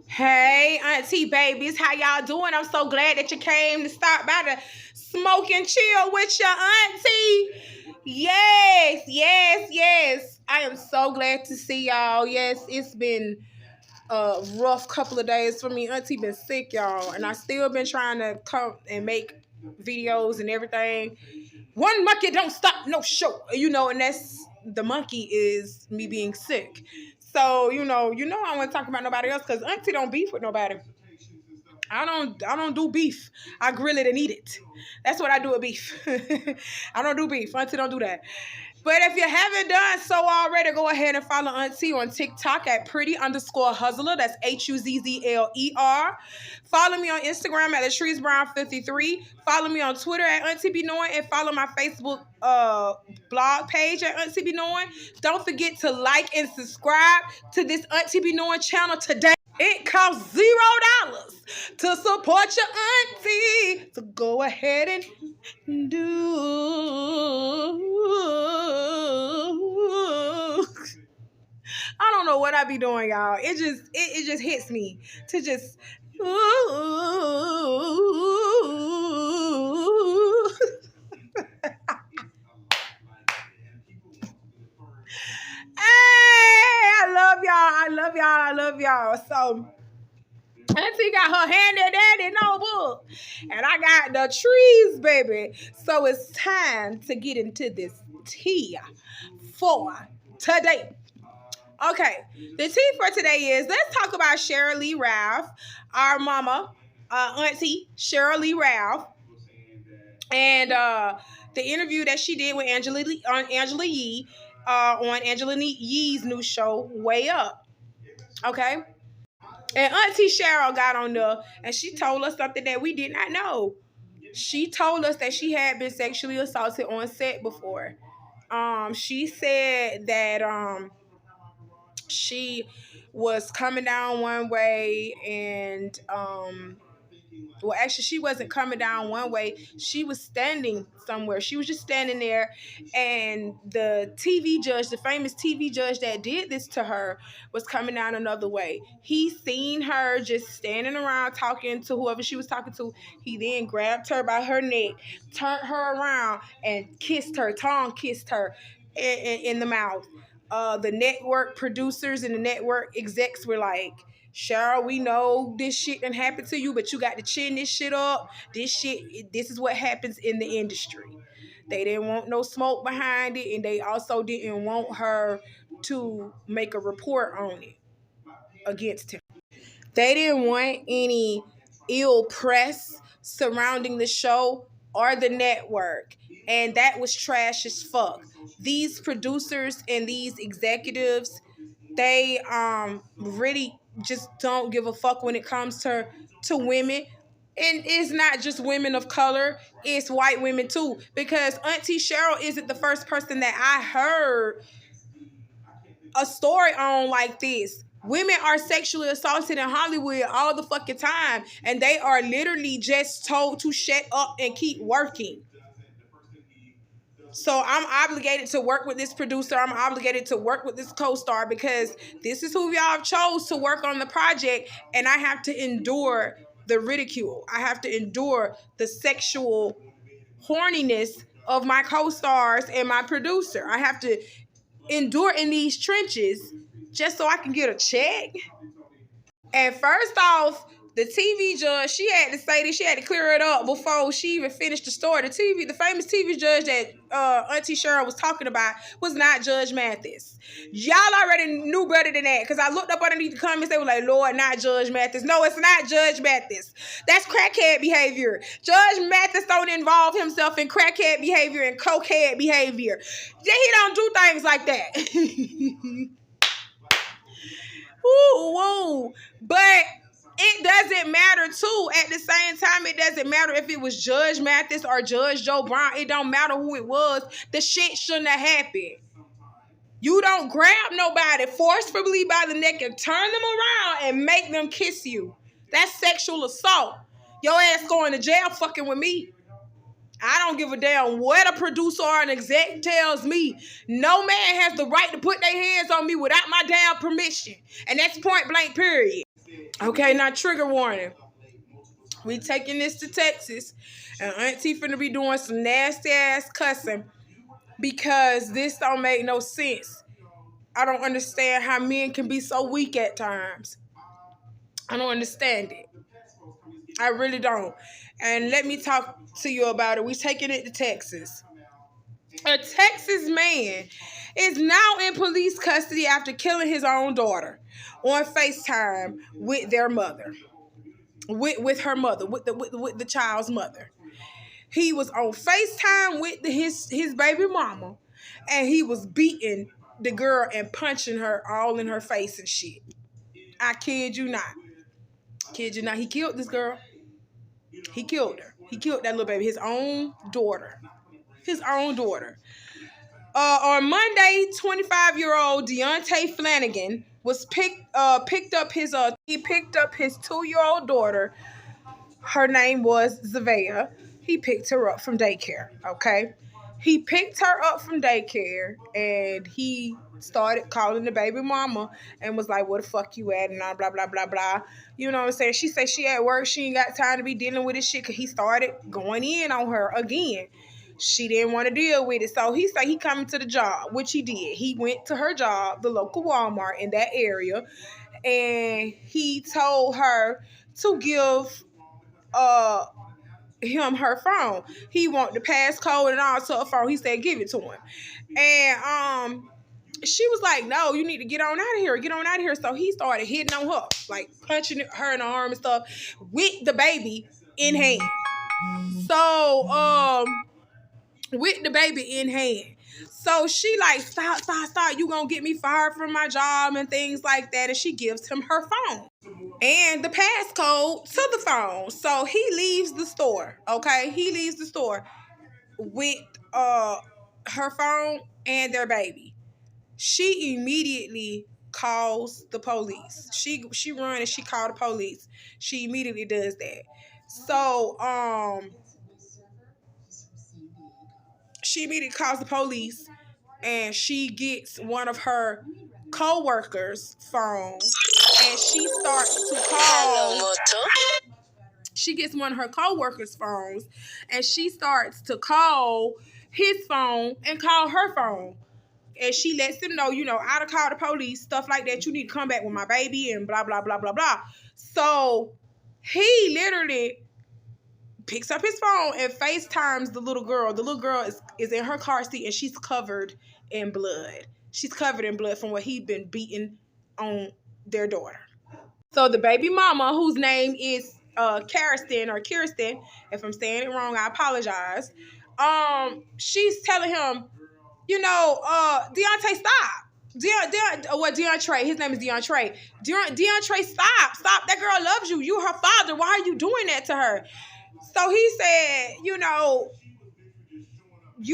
Hey, Auntie babies, how y'all doing? I'm so glad that you came to stop by to smoke and chill with your auntie. Yes, yes, yes. I am so glad to see y'all. Yes, it's been a rough couple of days for me. Auntie been sick, y'all, and I still been trying to come and make videos and everything. One monkey don't stop no show, and that's the monkey is me being sick. So I want to talk about nobody else because Auntie don't beef with nobody. I don't do beef. I grill it and eat it. That's what I do with beef. I don't do beef. Auntie don't do that. But if you haven't done so already, go ahead and follow Auntie on TikTok at pretty_hustler. That's HUZZLER. Follow me on Instagram at LatriceBrown53. Follow me on Twitter at Auntie Be Knowing, and follow my Facebook blog page at Auntie Be Knowing. Don't forget to like and subscribe to this Auntie Be Knowing channel today. It costs $0 to support your auntie. So go ahead and do. I don't know what I be doing, y'all. It just hits me to just. Hey, I love y'all. I love y'all. I love y'all. So Auntie got her hand in daddy notebook, and I got the trees, baby. So it's time to get into this tea for today. Okay, the tea for today is, let's talk about Sheryl Ralph, our mama, Auntie Sheryl Ralph, and the interview that she did with Angela Yee on Angela Yee's new show, Way Up. Okay. And Auntie Sheryl got on there and she told us something that we did not know. She told us that she had been sexually assaulted on set before. She said that she was coming down one way and well, actually, she wasn't coming down one way. She was standing somewhere. She was just standing there. And the TV judge, the famous TV judge that did this to her, was coming down another way. He seen her just standing around talking to whoever she was talking to. He then grabbed her by her neck, turned her around, and kissed her, tongue kissed her in the mouth. The network producers and the network execs were like, Sheryl, we know this shit done happened to you, but you got to chin this shit up. This is what happens in the industry. They didn't want no smoke behind it, and they also didn't want her to make a report on it against him. They didn't want any ill press surrounding the show or the network, and that was trash as fuck. These producers and these executives, they really just don't give a fuck when it comes to women. And it's not just women of color, it's white women too. Because Auntie Sheryl isn't the first person that I heard a story on like this. Women are sexually assaulted in Hollywood all the fucking time, and they are literally just told to shut up and keep working. So I'm obligated to work with this producer. I'm obligated to work with this co-star because this is who y'all chose to work on the project, and I have to endure the ridicule. I have to endure the sexual horniness of my co-stars and my producer. I have to endure in these trenches just so I can get a check. And first off, the TV judge, she had to say this, she had to clear it up before she even finished the story. The famous TV judge that Auntie Sheryl was talking about was not Judge Mathis. Y'all already knew better than that, because I looked up underneath the comments, they were like, Lord, not Judge Mathis. No, it's not Judge Mathis. That's crackhead behavior. Judge Mathis don't involve himself in crackhead behavior and cokehead behavior. He don't do things like that. Woo. But it doesn't matter too. At the same time, it doesn't matter if it was Judge Mathis or Judge Joe Brown. It don't matter who it was. The shit shouldn't have happened. You don't grab nobody forcefully by the neck and turn them around and make them kiss you. That's sexual assault. Your ass going to jail fucking with me. I don't give a damn what a producer or an exec tells me. No man has the right to put their hands on me without my damn permission. And that's point blank, period. Okay, now trigger warning. We taking this to Texas, and Auntie finna be doing some nasty ass cussing because this don't make no sense. I don't understand how men can be so weak at times. I don't understand it. I really don't. And let me talk to you about it. We taking it to Texas. A Texas man is now in police custody after killing his own daughter on FaceTime with their mother. With her mother, with the child's mother. He was on FaceTime with his baby mama, and he was beating the girl and punching her all in her face and shit. I kid you not. Kid you not. He killed this girl. He killed her. He killed that little baby. His own daughter. His own daughter. On Monday, 25-year-old Deontray Flanagan was picked up his 2-year-old daughter. Her name was Zavea. He picked her up from daycare. Okay. He picked her up from daycare and he started calling the baby mama and was like, "Where the fuck you at?" And blah, blah, blah, blah, blah. You know what I'm saying? She said she at work. She ain't got time to be dealing with this shit because he started going in on her again. She didn't want to deal with it. So he said he coming to the job, which he did. He went to her job, the local Walmart in that area, and he told her to give him her phone. He want the passcode and all to her phone. He said give it to him. And she was like, "No, you need to get on out of here. Get on out of here." So he started hitting on her, like punching her in the arm and stuff with the baby in hand. So with the baby in hand. So she like, stop, you gonna get me fired from my job and things like that. And she gives him her phone and the passcode to the phone. So he leaves the store. Okay, he leaves the store with her phone and their baby. She immediately calls the police. She run and she called the police. She immediately does that. So she immediately calls the police and she gets one of her co-workers' phone and she starts to call. She gets one of her co-workers' phones and she starts to call his phone and call her phone. And she lets him know, I done called the police, stuff like that. You need to come back with my baby and blah, blah, blah, blah, blah. So he literally picks up his phone and FaceTimes the little girl. The little girl is in her car seat and she's covered in blood. She's covered in blood from what he'd been beating on their daughter. So the baby mama, whose name is Kirsten, if I'm saying it wrong, I apologize. She's telling him, Deontay, stop. Deontray, his name is Deontray. Deontray, stop. That girl loves you. You her father. Why are you doing that to her? So he said, you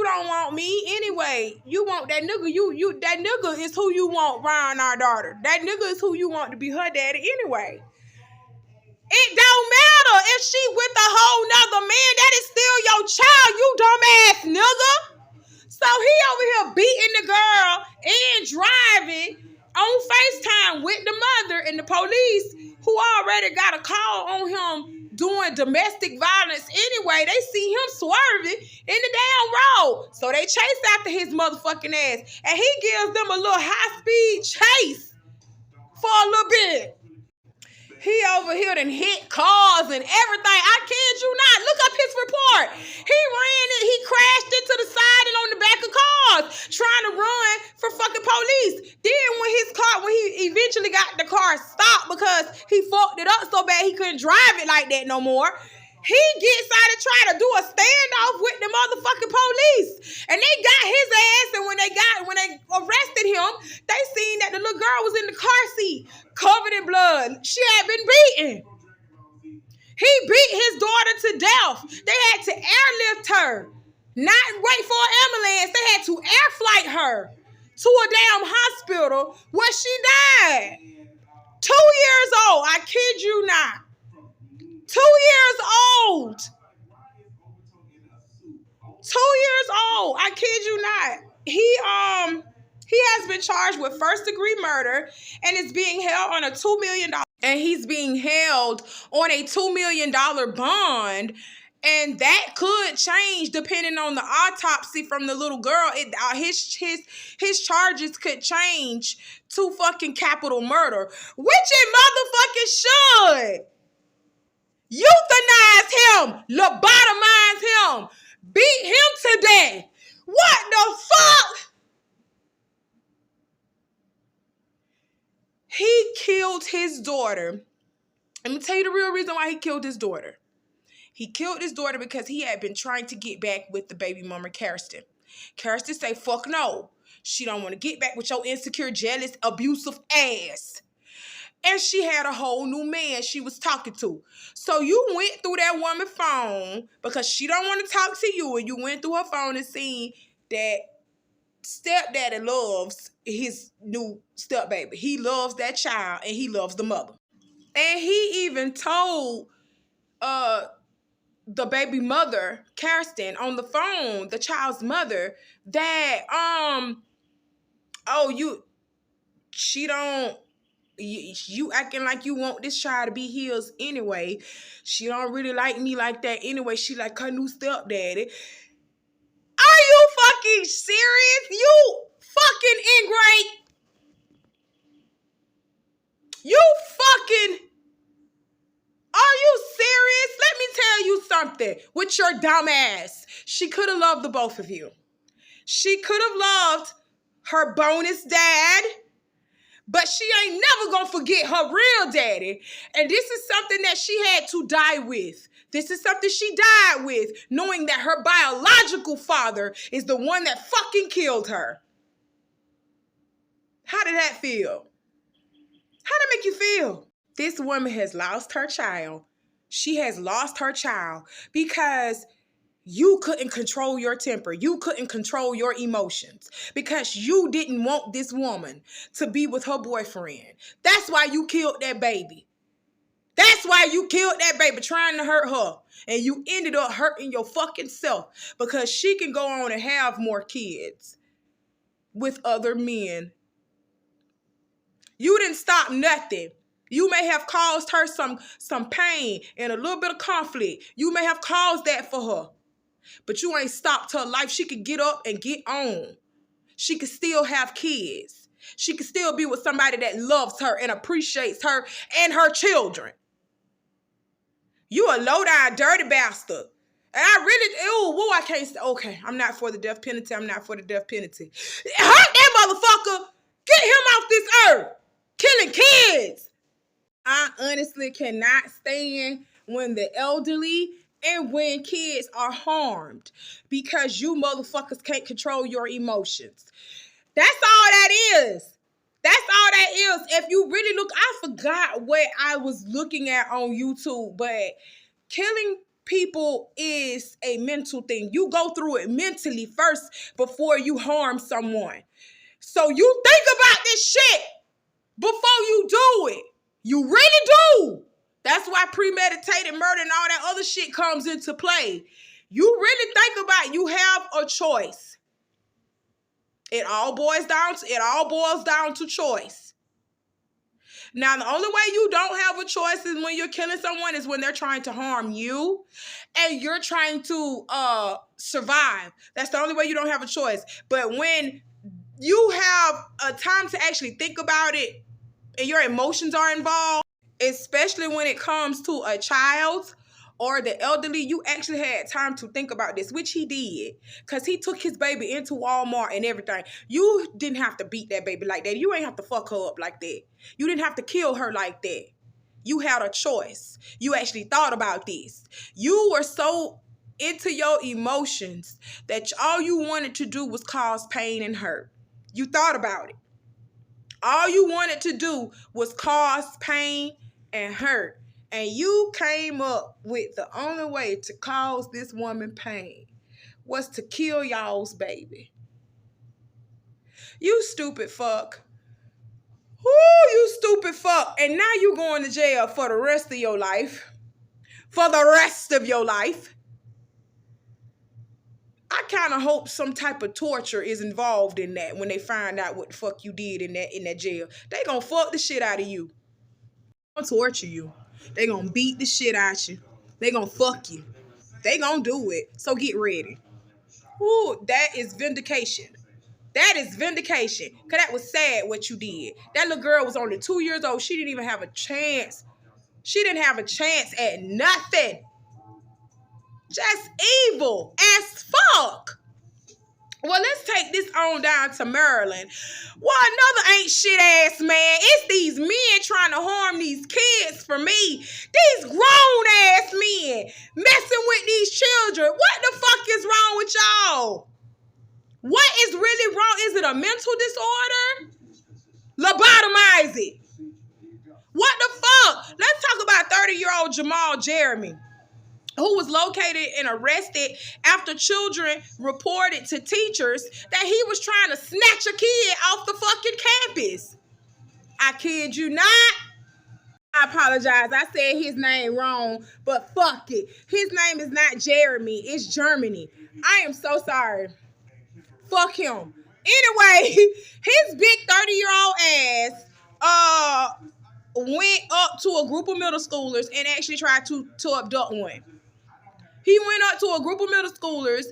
don't want me anyway. You want that nigga. That nigga is who you want around our daughter. That nigga is who you want to be her daddy anyway. It don't matter if she with a whole nother man. That is still your child, you dumbass nigga. So he over here beating the girl and driving on FaceTime with the mother and the police who already got a call on him doing domestic violence anyway. They see him swerving in the damn road. So they chase after his motherfucking ass. And he gives them a little high-speed chase for a little bit. He over here and hit cars and everything. I kid you not. Look up his report. He crashed into the side and on the back of cars trying to run for fucking police. Then when he eventually got the car stopped because he fucked it up so bad he couldn't drive it like that no more, he gets out and try to do a standoff with the motherfucking police. And they got his ass, and when they arrested him, they seen that the little girl was in the car seat, covered in blood. She had been beaten. He beat his daughter to death. They had to airlift her. Not wait for an ambulance. They had to air flight her to a damn hospital where she died. 2 years old. I kid you not. 2 years old. 2 years old. I kid you not. He has been charged with first-degree murder and is being held on a $2 million. and he's being held on a $2 million bond. And that could change depending on the autopsy from the little girl. His charges could change to fucking capital murder, which it motherfucking should. Euthanize him, lobotomize him, beat him to death. What the fuck? He killed his daughter. Let me tell you the real reason why he killed his daughter. He killed his daughter because he had been trying to get back with the baby mama, Kirsten. Kirsten say, fuck no. She don't want to get back with your insecure, jealous, abusive ass. And she had a whole new man she was talking to. So you went through that woman's phone because she don't want to talk to you. And you went through her phone and seen that stepdaddy loves his new stepbaby. He loves that child and he loves the mother. And he even told the baby mother, Kirsten, on the phone, the child's mother, that you acting like you want this child to be his anyway. She don't really like me like that anyway. She like her new stepdaddy. Are you fucking serious? You fucking ingrate. You fucking... Are you serious? Let me tell you something with your dumb ass. She could have loved the both of you. She could have loved her bonus dad, but she ain't never gonna forget her real daddy. And this is something that she had to die with. This is something she died with, knowing that her biological father is the one that fucking killed her. How did that feel? How did it make you feel? This woman has lost her child. She has lost her child because you couldn't control your temper. You couldn't control your emotions because you didn't want this woman to be with her boyfriend. That's why you killed that baby. That's why you killed that baby, trying to hurt her. And you ended up hurting your fucking self because she can go on and have more kids with other men. You didn't stop nothing. You may have caused her some pain and a little bit of conflict. You may have caused that for her. But you ain't stopped her life. She could get up and get on. She could still have kids. She could still be with somebody that loves her and appreciates her and her children. You a low-down, dirty bastard. And I can't say, okay, I'm not for the death penalty. I'm not for the death penalty. Hurt that motherfucker. Get him off this earth. Killing kids. I honestly cannot stand when the elderly and when kids are harmed because you motherfuckers can't control your emotions. That's all that is. That's all that is. If you really look, I forgot what I was looking at on YouTube, but killing people is a mental thing. You go through it mentally first before you harm someone. So you think about this shit before you do it. You really do. That's why premeditated murder and all that other shit comes into play. You really think about you have a choice. It all boils down to choice. Now, the only way you don't have a choice is when you're killing someone is when they're trying to harm you and you're trying to survive. That's the only way you don't have a choice. But when you have a time to actually think about it and your emotions are involved, especially when it comes to a child or the elderly, you actually had time to think about this, which he did, because he took his baby into Walmart and everything. You didn't have to beat that baby like that. You ain't have to fuck her up like that. You didn't have to kill her like that. You had a choice. You actually thought about this. You were so into your emotions that all you wanted to do was cause pain and hurt. You thought about it. All you wanted to do was cause pain and hurt. And you came up with the only way to cause this woman pain was to kill y'all's baby. You stupid fuck. Whoo, you stupid fuck. And now you going to jail for the rest of your life. For the rest of your life. I kind of hope some type of torture is involved in that when they find out what the fuck you did in that jail. They gonna fuck the shit out of you. Gonna torture you. They gonna beat the shit out you. They gonna fuck you. They gonna do it. So get ready. Ooh, that is vindication. That is vindication. Cause that was sad what you did. That little girl was only 2 years old. She didn't even have a chance. She didn't have a chance at nothing. Just evil as fuck. Well, let's take this on down to Maryland. Well, another ain't shit ass man. It's these men trying to harm these kids for me. These grown ass men messing with these children. What the fuck is wrong with y'all? What is really wrong? Is it a mental disorder? Lobotomize it. What the fuck? Let's talk about 30-year-old Jamal Jeremy, who was located and arrested after children reported to teachers that he was trying to snatch a kid off the fucking campus. I kid you not. I apologize. I said his name wrong, but fuck it. His name is not Jeremy. It's Germany. I am so sorry. Fuck him. Anyway, his big 30-year-old ass went up to a group of middle schoolers and actually tried to abduct one. He went up to a group of middle schoolers,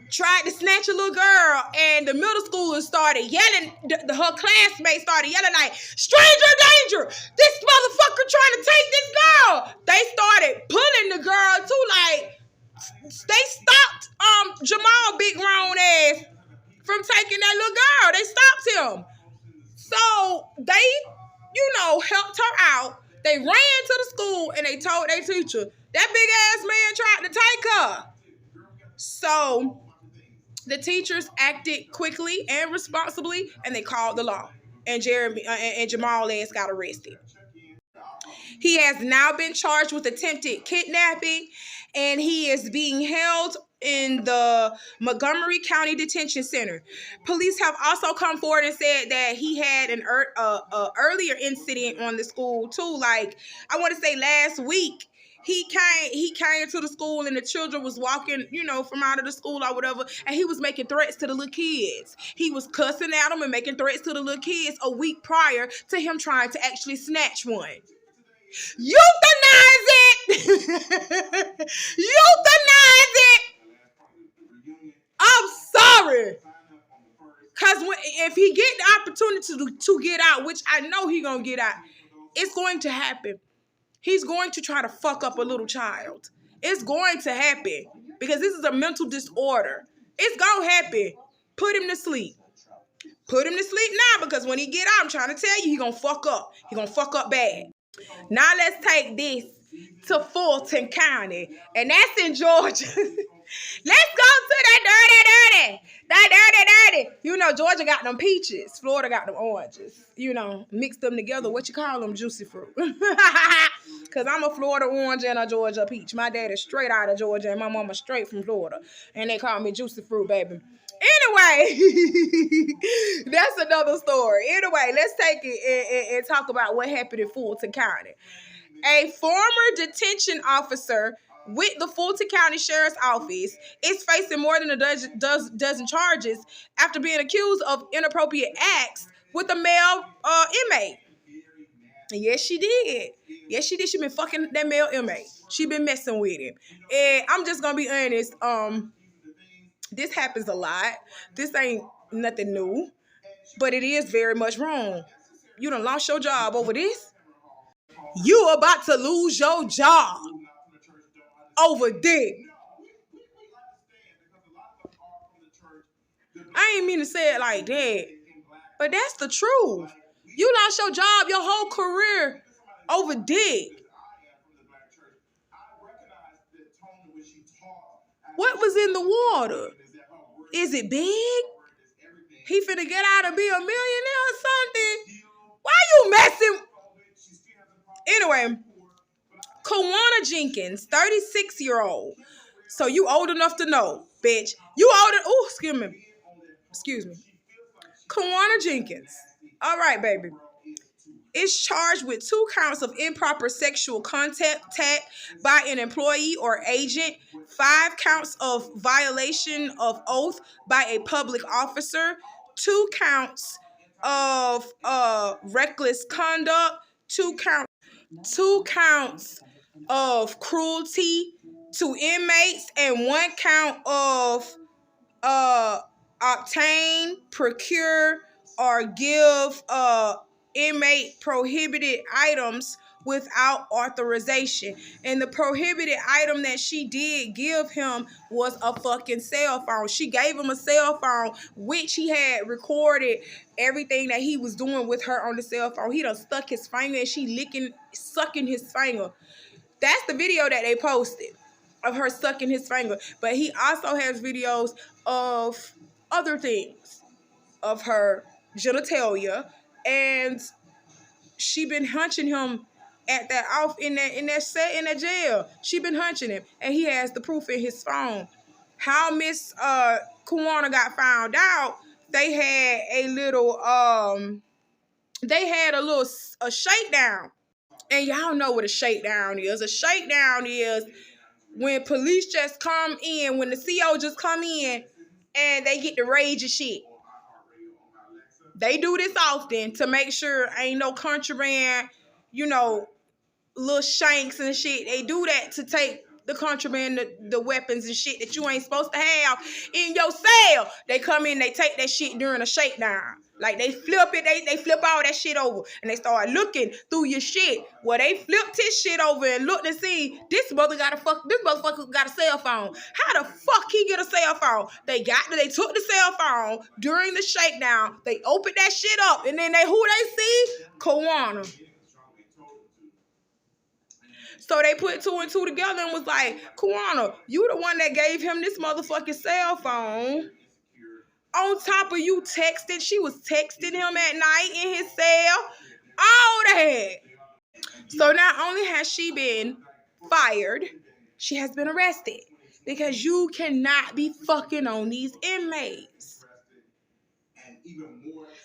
tried to snatch a little girl, and the middle schoolers started yelling. Her classmates started yelling like, "Stranger danger! This motherfucker trying to take this girl!" They started pulling the girl too. Like, they stopped Jamal big grown ass from taking that little girl. They stopped him. So they, helped her out. They ran to the school and they told their teacher, that big ass man tried to take her. So the teachers acted quickly and responsibly, and they called the law. And Jamal ass got arrested. He has now been charged with attempted kidnapping, and he is being held in the Montgomery County Detention Center. Police have also come forward and said that he had an earlier incident on the school too. Like, I want to say last week, he came to the school and the children was walking, from out of the school or whatever, and he was making threats to the little kids. He was cussing at them and making threats to the little kids a week prior to him trying to actually snatch one. Euthanize it! Euthanize it! I'm sorry. Because if he get the opportunity to get out, which I know he going to get out, it's going to happen. He's going to try to fuck up a little child. It's going to happen. Because this is a mental disorder. It's going to happen. Put him to sleep. Put him to sleep now, because when he get out, I'm trying to tell you, he going to fuck up. He going to fuck up bad. Now let's take this to Fulton County, and that's in Georgia. Let's go to that dirty. Georgia got them peaches. Florida got them oranges. Mix them together. What you call them? Juicy fruit. Because I'm a Florida orange and a Georgia peach. My dad is straight out of Georgia and my mama straight from Florida. And they call me juicy fruit, baby. Anyway, that's another story. Anyway, let's take it and talk about what happened in Fulton County. A former detention officer with the Fulton County Sheriff's Office is facing more than a dozen charges after being accused of inappropriate acts with a male inmate. Yes, she did. She been fucking that male inmate. She been messing with him. And I'm just gonna be honest. This happens a lot. This ain't nothing new, but it is very much wrong. You done lost your job over this. You about to lose your job over this. I ain't mean to say it like that, but that's the truth. You lost your job, your whole career over dick. What was in the water? Is it big? He finna get out and be a millionaire or something? Why you messing? Anyway, Kawana Jenkins, 36-year-old. So you old enough to know, bitch. You older. Oh, excuse me. Kawana Jenkins. All right, baby. Is charged with 2 counts of improper sexual contact by an employee or agent, 5 counts of violation of oath by a public officer, 2 counts of reckless conduct, 2 counts 2 counts of cruelty to inmates and 1 count of obtain, procure, or give inmate prohibited items without authorization. And the prohibited item that she did give him was a fucking cell phone. She gave him a cell phone, which he had recorded everything that he was doing with her on the cell phone. He done stuck his finger and she sucking his finger. That's the video that they posted of her sucking his finger. But he also has videos of other things of her genitalia, and she been hunching him at that off in that jail. She been hunching him, and he has the proof in his phone. How Miss Kawana got found out? They had a little a shakedown. And y'all know what a shakedown is. A shakedown is when police just come in, when the CO just come in and they get the rage and shit. They do this often to make sure ain't no contraband, little shanks and shit. They do that to take the contraband, the weapons and shit that you ain't supposed to have in your cell. They come in, they take that shit during a shakedown. Like they flip it, they flip all that shit over and they start looking through your shit. Well, they flipped his shit over and looked and see this motherfucker got a cell phone. How the fuck he get a cell phone? They took the cell phone during the shakedown. They opened that shit up and then who they see? Kawana. So they put 2 and 2 together and was like, Kawana, you the one that gave him this motherfucking cell phone. On top of you texting, she was texting him at night in his cell. All that. So not only has she been fired, she has been arrested. Because you cannot be fucking on these inmates.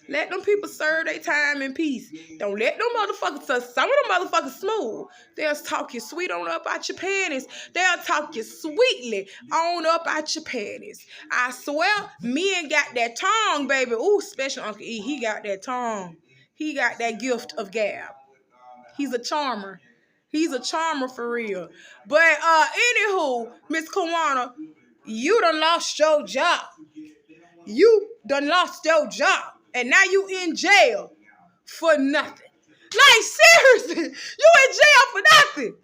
Let them people serve their time in peace. Don't let them motherfuckers, some of them motherfuckers smooth. They'll talk you sweet on up out your panties. They'll talk you sweetly on up out your panties. I swear, men got that tongue, baby. Ooh, special Uncle E. He got that tongue. He got that gift of gab. He's a charmer. He's a charmer for real. But anywho, Miss Kawana, you done lost your job. You done lost your job. And now you in jail for nothing. Like, seriously, you in jail for nothing.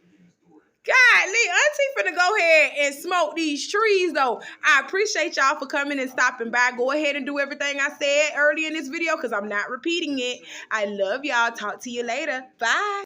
Golly, Auntie finna go ahead and smoke these trees, though. I appreciate y'all for coming and stopping by. Go ahead and do everything I said earlier in this video because I'm not repeating it. I love y'all. Talk to you later. Bye.